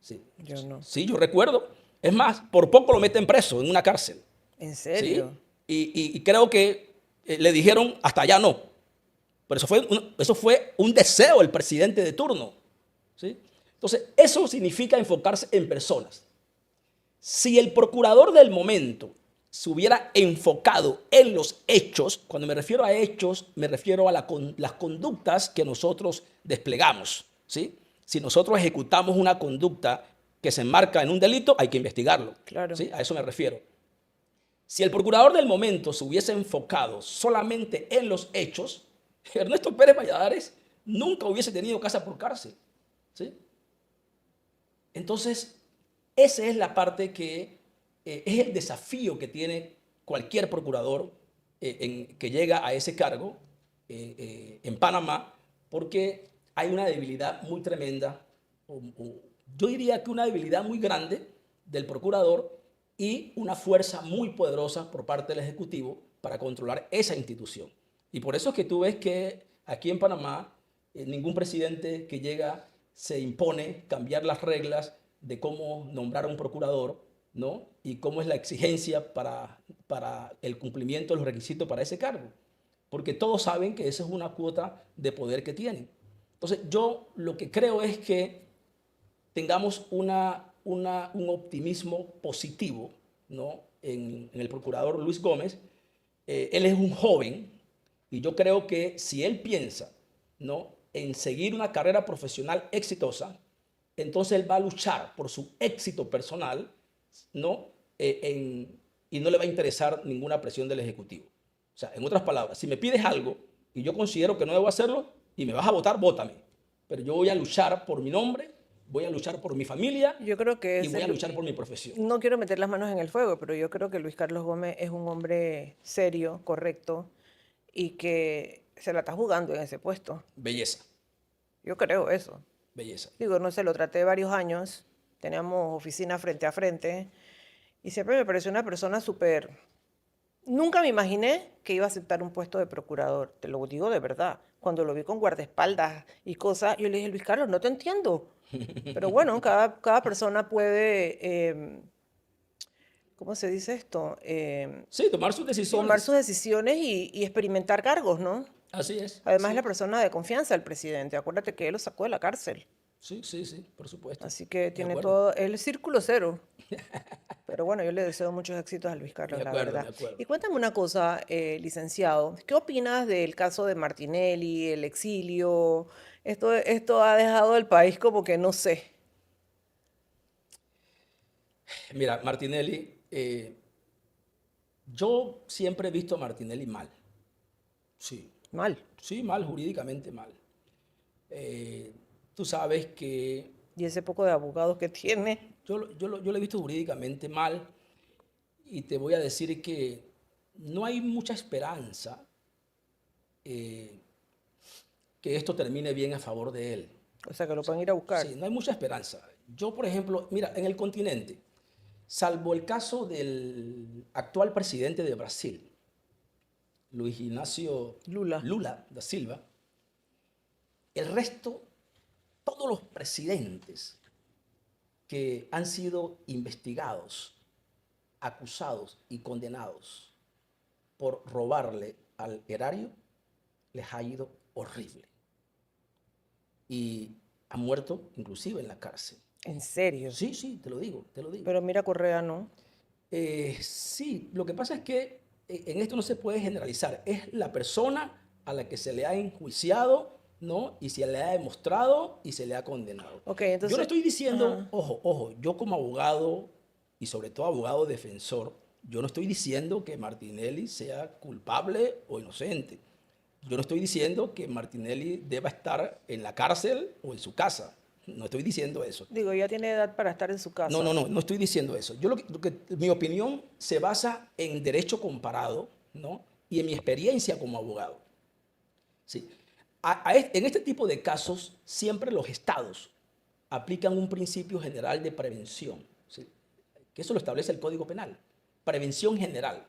Sí, Yo no. sí, yo recuerdo. Es más, por poco lo meten preso en una cárcel. ¿En ¿Sí? serio? Y creo que le dijeron hasta allá no. Pero eso fue un deseo del presidente de turno. ¿Sí? Entonces, eso significa enfocarse en personas. Si el procurador del momento se hubiera enfocado en los hechos, cuando me refiero a hechos, me refiero a las conductas que nosotros desplegamos. ¿Sí? Si nosotros ejecutamos una conducta que se enmarca en un delito, hay que investigarlo. Claro. ¿Sí? A eso me refiero. Si el procurador del momento se hubiese enfocado solamente en los hechos, Ernesto Pérez Valladares nunca hubiese tenido casa por cárcel. ¿Sí? Entonces, esa es la parte que es el desafío que tiene cualquier procurador que llega a ese cargo en Panamá, porque hay una debilidad muy tremenda, yo diría que una debilidad muy grande del procurador y una fuerza muy poderosa por parte del Ejecutivo para controlar esa institución. Y por eso es que tú ves que aquí en Panamá ningún presidente que llega se impone cambiar las reglas de cómo nombrar a un procurador, ¿no?, y cómo es la exigencia para el cumplimiento de los requisitos para ese cargo. Porque todos saben que esa es una cuota de poder que tienen. Entonces, yo lo que creo es que tengamos un optimismo positivo, ¿no?, en el procurador Luis Gómez. Él es un joven y yo creo que si él piensa, ¿no?, en seguir una carrera profesional exitosa, entonces él va a luchar por su éxito personal, ¿no?, y no le va a interesar ninguna presión del Ejecutivo. O sea, en otras palabras, si me pides algo y yo considero que no debo hacerlo y me vas a votar, vótame. Pero yo voy a luchar por mi nombre, voy a luchar por mi familia Yo creo que y voy a luchar por mi profesión. no quiero meter las manos en el fuego, pero yo creo que Luis Carlos Gómez es un hombre serio, correcto, y que se la está jugando en ese puesto. Belleza, Yo creo eso. belleza. Digo, no sé, lo traté varios años, teníamos oficina frente a frente y siempre me pareció una persona súper... Nunca me imaginé que iba a aceptar un puesto de procurador, te lo digo de verdad. Cuando lo vi con guardaespaldas y cosas, yo le dije, Luis Carlos, no te entiendo. Pero bueno, cada persona puede, ¿cómo se dice esto? Sí, tomar sus Tomar decisiones. sus decisiones y experimentar cargos, ¿no? Así es. Además es Sí, la persona de confianza del presidente. Acuérdate que él lo sacó de la cárcel. sí, sí, sí, por supuesto. Así que De tiene acuerdo, todo el círculo cero. Pero bueno, yo le deseo muchos éxitos a Luis de Carlos, la acuerdo, verdad. de Y acuerdo. cuéntame una cosa, licenciado. ¿Qué opinas del caso de Martinelli, el exilio? Esto ha dejado el país como que no sé. Mira, Martinelli, yo siempre he visto a Martinelli mal. Sí, Mal. sí, mal, jurídicamente mal. Eh, Tú sabes que Y ese poco de abogados que tiene. yo lo he visto jurídicamente mal y te voy a decir que no hay mucha esperanza eh, que esto termine bien a favor de él. O sea, que lo pueden ir a buscar. Sí, no hay mucha esperanza. Yo, por ejemplo, mira, en el continente, salvo el caso del actual presidente de Brasil, Luis Ignacio Lula. Lula da Silva, el resto, todos los presidentes que han sido investigados, acusados y condenados por robarle al erario, les ha ido horrible. Y han muerto inclusive en la cárcel. En serio. Sí, sí, te lo digo, te lo digo. Pero mira, Correa no. Sí, lo que pasa es que en esto no se puede generalizar. Es la persona a la que se le ha enjuiciado, ¿no? Y se le ha demostrado y se le ha condenado. Ok, Yo no entonces... estoy diciendo, Ajá. ojo, yo como abogado y sobre todo abogado defensor, yo no estoy diciendo que Martinelli sea culpable o inocente. Yo no estoy diciendo que Martinelli deba estar en la cárcel o en su casa. No estoy diciendo eso. Digo, ya tiene edad para estar en su casa. No estoy diciendo eso. Yo mi opinión se basa en derecho comparado, ¿no? Y en mi experiencia como abogado. Sí. En este tipo de casos, siempre los estados aplican un principio general de prevención, ¿sí? Que eso lo establece el Código Penal. Prevención general.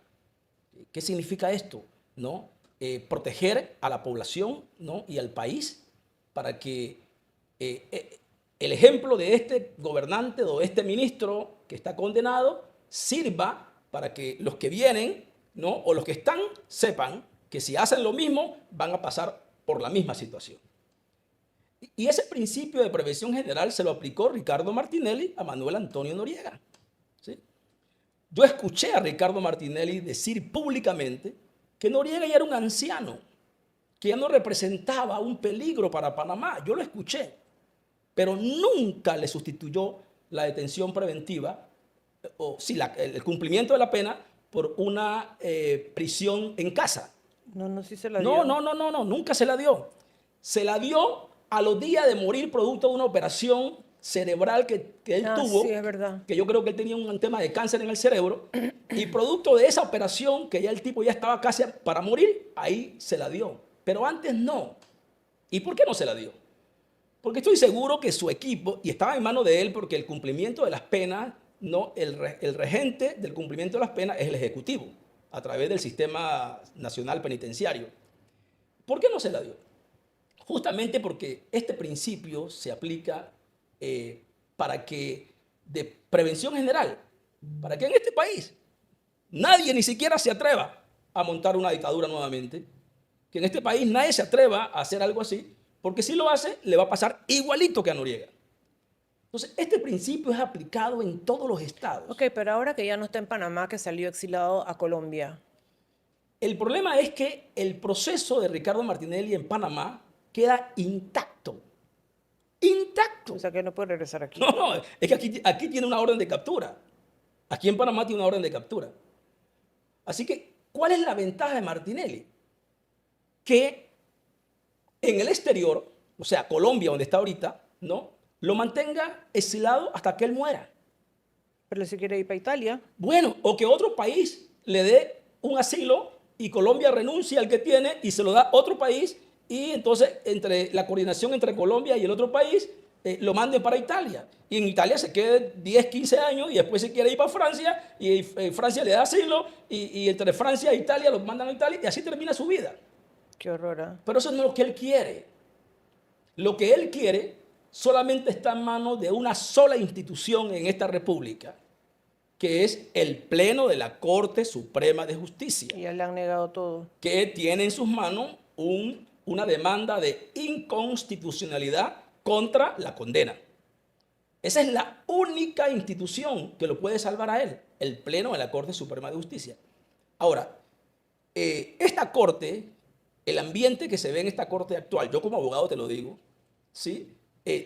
¿Qué significa esto? ¿No? Proteger a la población, ¿no? Y al país para que el ejemplo de este gobernante o de este ministro que está condenado sirva para que los que vienen, ¿no? O los que están sepan que si hacen lo mismo van a pasar por la misma situación. Y ese principio de prevención general se lo aplicó Ricardo Martinelli a Manuel Antonio Noriega. ¿Sí? Yo escuché a Ricardo Martinelli decir públicamente que Noriega ya era un anciano, que ya no representaba un peligro para Panamá. Yo lo escuché, pero nunca le sustituyó la detención preventiva o sí, el cumplimiento de la pena por una prisión en casa. No, no, sí se la No, dio. no, no, no, no, nunca se la dio. Se la dio a los días de morir producto de una operación cerebral que él Ah, tuvo, sí, es verdad. que yo creo que él tenía un tema de cáncer en el cerebro, y producto de esa operación, que ya el tipo ya estaba casi para morir, ahí se la dio. Pero antes no. ¿Y por qué no se la dio? Porque estoy seguro que su equipo, y estaba en manos de él porque el cumplimiento de las penas, no, el regente del cumplimiento de las penas es el Ejecutivo, a través del Sistema Nacional Penitenciario. ¿Por qué no se la dio? Justamente porque este principio se aplica para que, de prevención general, para que en este país nadie ni siquiera se atreva a montar una dictadura nuevamente, que en este país nadie se atreva a hacer algo así, porque si lo hace, le va a pasar igualito que a Noriega. Entonces, este principio es aplicado en todos los estados. Ok, pero ahora que ya no está en Panamá, que salió exilado a Colombia. El problema es que el proceso de Ricardo Martinelli en Panamá queda intacto. Intacto. O sea, que no puede regresar aquí. No, es que aquí tiene una orden de captura. Aquí en Panamá tiene una orden de captura. Así que, ¿cuál es la ventaja de Martinelli? Que en el exterior, o sea, Colombia, donde está ahorita, ¿no? Lo mantenga exilado hasta que él muera. Pero si quiere ir para Italia. Bueno, o que otro país le dé un asilo y Colombia renuncia al que tiene y se lo da a otro país, y entonces entre la coordinación entre Colombia y el otro país lo manden para Italia. Y en Italia se quede 10, 15 años y después se quiere ir para Francia y Francia le da asilo y entre Francia e Italia los mandan a Italia y así termina su vida. Qué horror. ¿Ah? Pero eso no es lo que él quiere. Lo que él quiere solamente está en manos de una sola institución en esta república, que es el Pleno de la Corte Suprema de Justicia, Y ya le han negado todo. que tiene en sus manos una demanda de inconstitucionalidad contra la condena. Esa es la única institución que lo puede salvar a él, el Pleno de la Corte Suprema de Justicia. Ahora, esta corte, el ambiente que se ve en esta corte actual, yo como abogado te lo digo, ¿sí?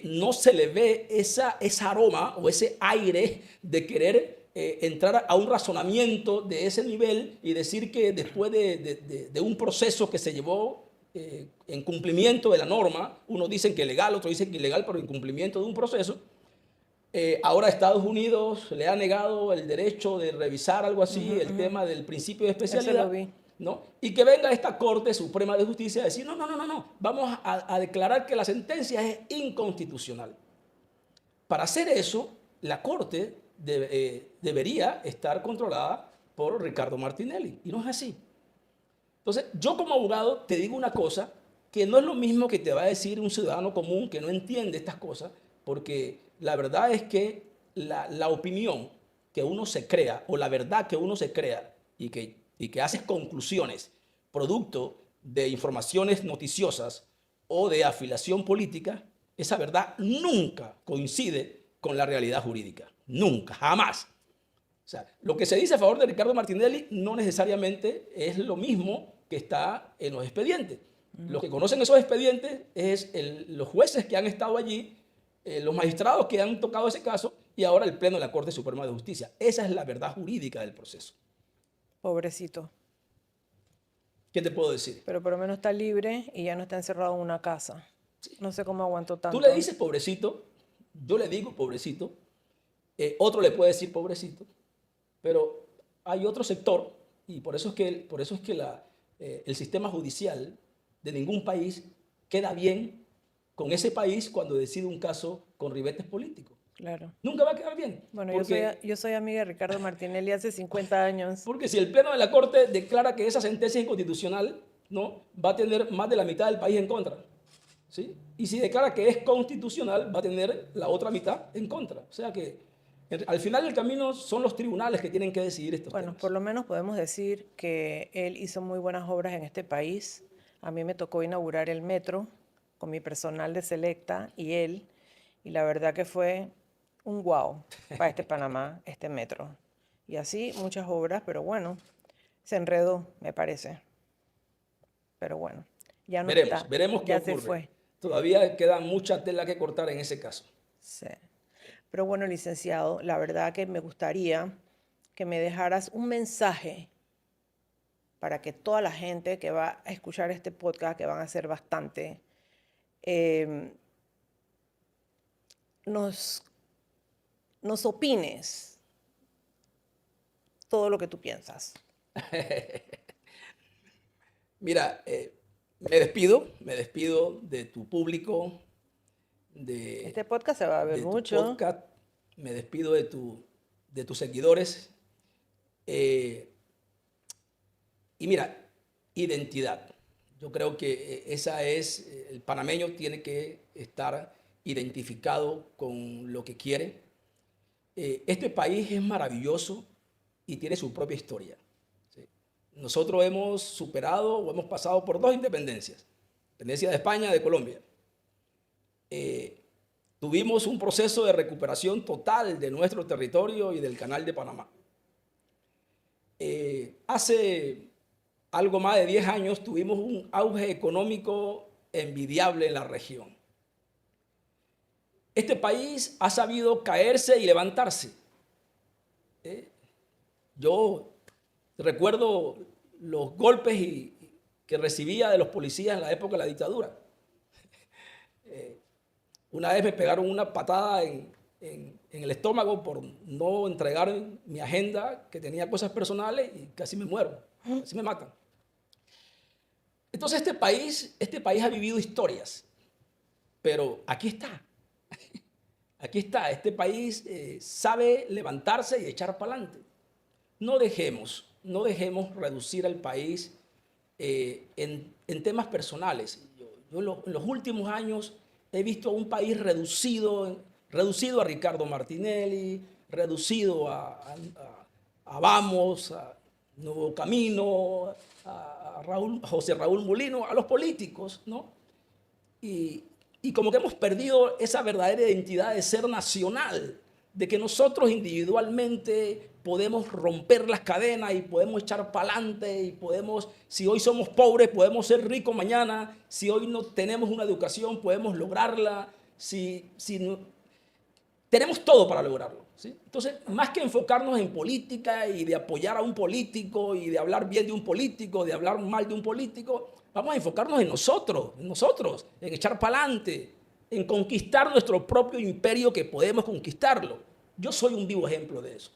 No se le ve ese aroma o ese aire de querer entrar a un razonamiento de ese nivel y decir que después de un proceso que se llevó en cumplimiento de la norma, unos dicen que legal, otros dicen que ilegal, pero en cumplimiento de un proceso, ahora Estados Unidos le ha negado el derecho de revisar algo así, el tema del principio de especialidad. Ese lo vi. ¿No? Y que venga esta Corte Suprema de Justicia a decir, no, vamos a declarar que la sentencia es inconstitucional. Para hacer eso, la Corte debería estar controlada por Ricardo Martinelli, y no es así. Entonces, yo como abogado te digo una cosa que no es lo mismo que te va a decir un ciudadano común que no entiende estas cosas, porque la verdad es que la opinión que uno se crea, o la verdad que uno se crea, y que haces conclusiones producto de informaciones noticiosas o de afiliación política, esa verdad nunca coincide con la realidad jurídica. Nunca, jamás. O sea, lo que se dice a favor de Ricardo Martinelli no necesariamente es lo mismo que está en los expedientes. Los que conocen esos expedientes es los jueces que han estado allí, los magistrados que han tocado ese caso y ahora el Pleno de la Corte Suprema de Justicia. Esa es la verdad jurídica del proceso. Pobrecito. ¿Qué te puedo decir? Pero por lo menos está libre y ya no está encerrado en una casa. No sé cómo aguantó tanto. Tú le dices pobrecito, yo le digo pobrecito, otro le puede decir pobrecito, pero hay otro sector, y por eso es que el sistema judicial de ningún país queda bien con ese país cuando decide un caso con ribetes políticos. Claro. Nunca va a quedar bien. Bueno, porque, yo soy amiga de Ricardo Martinelli hace 50 años. Porque si el Pleno de la Corte declara que esa sentencia es inconstitucional, ¿no? Va a tener más de la mitad del país en contra. ¿Sí? Y si declara que es constitucional, va a tener la otra mitad en contra. O sea que al final del camino son los tribunales que tienen que decidir estos temas. Bueno, por lo menos podemos decir que él hizo muy buenas obras en este país. A mí me tocó inaugurar el metro con mi personal de Selecta y él, y la verdad que fue un wow para este Panamá, este metro. Y así muchas obras, pero bueno, se enredó, me parece. Pero bueno, ya no está. Veremos qué ya ocurre. Se fue. Todavía queda mucha tela que cortar en ese caso. Sí. Pero bueno, licenciado, la verdad que me gustaría que me dejaras un mensaje para que toda la gente que va a escuchar este podcast, que van a ser bastante, nos opines todo lo que tú piensas. Mira, me despido de tu público, Este podcast se va a ver de tu mucho. podcast, me despido de tus seguidores. Y mira, identidad. Yo creo que esa es, el panameño tiene que estar identificado con lo que quiere. Este país es maravilloso y tiene su propia historia. ¿Sí? Nosotros hemos superado o hemos pasado por dos independencias, independencia de España y de Colombia. Tuvimos un proceso de recuperación total de nuestro territorio y del Canal de Panamá. Hace algo más de 10 años tuvimos un auge económico envidiable en la región. Este país ha sabido caerse y levantarse. Yo recuerdo los golpes que recibía de los policías en la época de la dictadura. Una vez me pegaron una patada en el estómago por no entregar mi agenda, que tenía cosas personales, y casi me muero, casi me matan. Entonces este país ha vivido historias, pero aquí está. Aquí está, este país sabe levantarse y echar para adelante. No dejemos reducir al país en temas personales. Yo en los últimos años he visto a un país reducido a Ricardo Martinelli, reducido a Vamos, a Nuevo Camino, a José Raúl Mulino, a los políticos, ¿no? Y como que hemos perdido esa verdadera identidad de ser nacional, de que nosotros individualmente podemos romper las cadenas y podemos echar para adelante y podemos, si hoy somos pobres, podemos ser ricos mañana, si hoy no tenemos una educación, podemos lograrla, tenemos todo para lograrlo, ¿sí? Entonces, más que enfocarnos en política y de apoyar a un político y de hablar bien de un político, de hablar mal de un político, vamos a enfocarnos en nosotros, en echar para adelante, en conquistar nuestro propio imperio que podemos conquistarlo. Yo soy un vivo ejemplo de eso.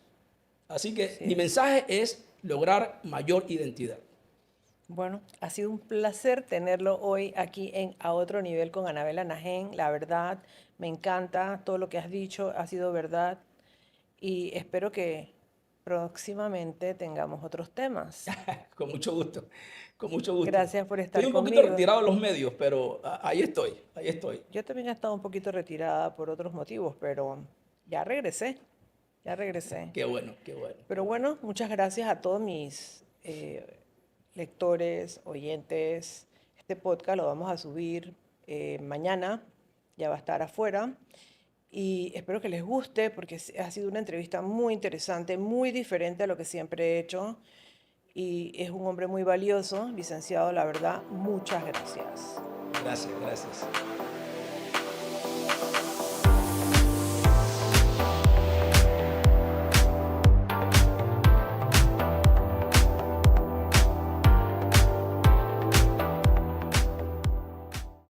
Así que mi mensaje es lograr mayor identidad. Bueno, ha sido un placer tenerlo hoy aquí en A Otro Nivel con Anabela Najén. La verdad, me encanta todo lo que has dicho, ha sido verdad y espero que próximamente tengamos otros temas. Con mucho gusto, con mucho gusto. Gracias por estar Estoy un poquito conmigo. retirado de los medios, pero ahí estoy. Yo también he estado un poquito retirada por otros motivos, pero ya regresé. Qué bueno, qué bueno. Pero bueno, muchas gracias a todos mis lectores, oyentes. Este podcast lo vamos a subir mañana, ya va a estar afuera. Y espero que les guste porque ha sido una entrevista muy interesante, muy diferente a lo que siempre he hecho. Y es un hombre muy valioso, licenciado, la verdad. Muchas gracias. Gracias.